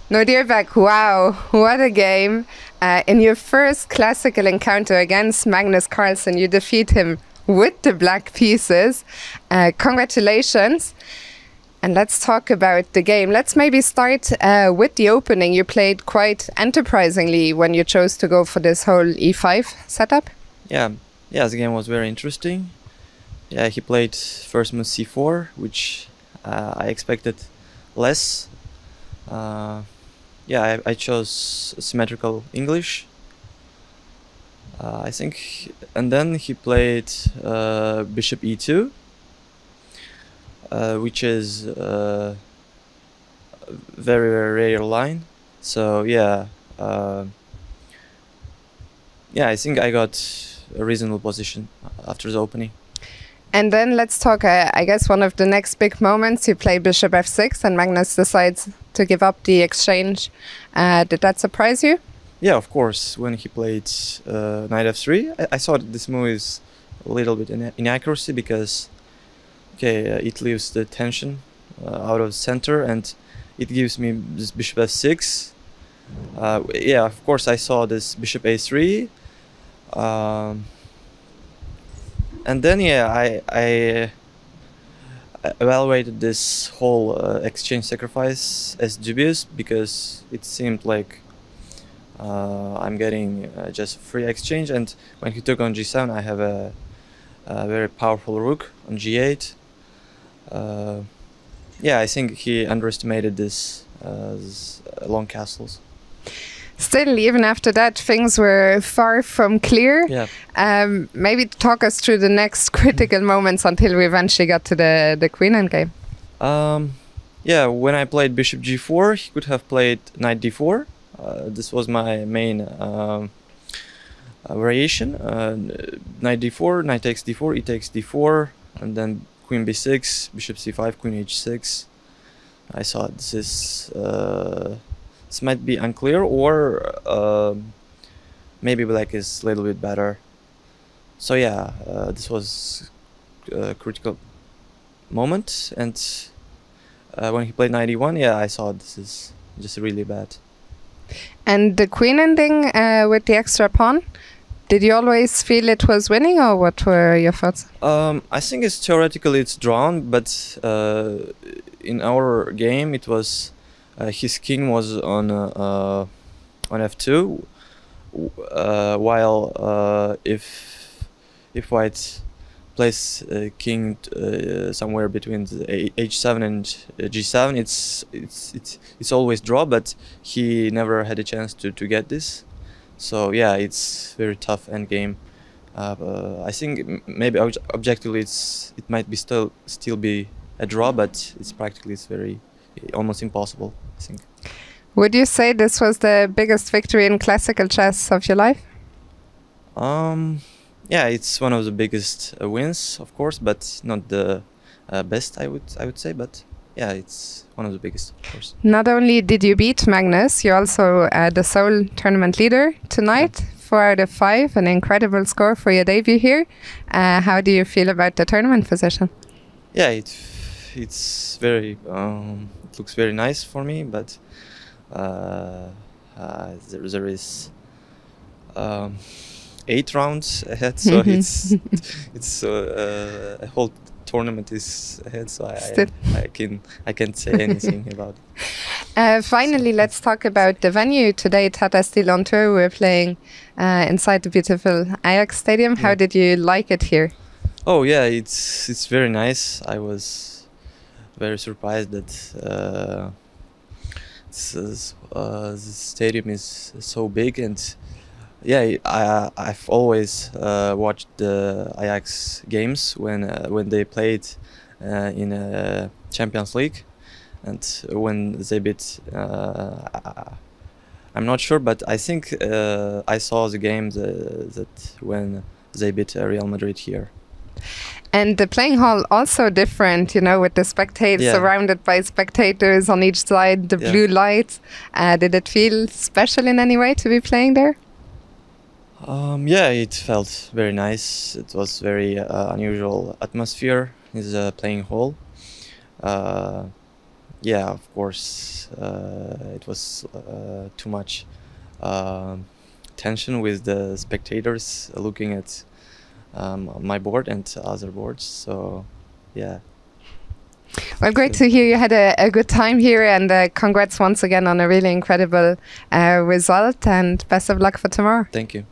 Nodirbekning, wow, what a game. In your first classical encounter against Magnus Carlsen, you defeat him with the black pieces. Congratulations. And let's talk about the game. Let's maybe start with the opening. You played quite enterprisingly when you chose to go for this whole e5 setup. Yeah, the game was very interesting. Yeah, he played first move c4, which I expected less. Yeah, I chose symmetrical English, I think, and then he played bishop e2, which is a very, very rare line. So yeah, I think I got a reasonable position after the opening. And then let's talk, I guess, one of the next big moments. You play bishop f6 and Magnus decides to give up the exchange. Did that surprise you? Yeah, of course. When he played knight f3, I thought this move is a little bit inaccuracy because it leaves the tension out of the center and it gives me this bishop f6. Yeah, of course I saw this bishop a3. And then I evaluated this whole exchange sacrifice as dubious because it seemed like I'm getting just free exchange, and when he took on g7 I have a very powerful rook on g8. Yeah, I think he underestimated this long castles. Still, even after that, things were far from clear. Yeah. Maybe talk us through the next critical moments until we eventually got to the queen endgame. Yeah, when I played bishop g4, he could have played knight d4. This was my main variation. Knight d4, knight takes d4, e takes d4, and then queen b6, bishop c5, queen h6. I thought this is... this might be unclear, or maybe black is a little bit better. So yeah, this was a critical moment, and when he played knight e1, yeah, I saw this is just really bad. And the queen ending with the extra pawn, did you always feel it was winning, or what were your thoughts? I think theoretically it's drawn, but in our game it was his king was on f2, while if white plays king somewhere between the h7 and g7, it's always draw, but he never had a chance to get this. So yeah, it's very tough endgame. I think maybe objectively it might be still be a draw, but it's very almost impossible, I think. Would you say this was the biggest victory in classical chess of your life? Yeah, it's one of the biggest wins, of course, but not the best, I would say. But yeah, it's one of the biggest, of course. Not only did you beat Magnus, you're also the sole tournament leader tonight. Yeah. 4 out of 5, an incredible score for your debut here. How do you feel about the tournament position? Yeah, it's very it looks very nice for me, but there is 8 rounds ahead, so it's a whole tournament is ahead, so I can't say anything about it. Finally, let's talk about the venue today. Tata Steel on tour. We're playing inside the beautiful Ajax Stadium. How did you like it here? Oh yeah, it's very nice. I was very surprised that the stadium is so big, and yeah, I've always watched the Ajax games when they played in Champions League, and when they beat, I'm not sure, but I think I saw the game that when they beat Real Madrid here. And the playing hall also different, you know, with the spectators, surrounded by spectators on each side, the blue lights. Did it feel special in any way to be playing there? Yeah, it felt very nice. It was very unusual atmosphere in the playing hall. Yeah, of course. It was too much tension with the spectators looking at my board and other boards. So, yeah. Well, great to hear you had a good time here, and congrats once again on a really incredible result, and best of luck for tomorrow. Thank you.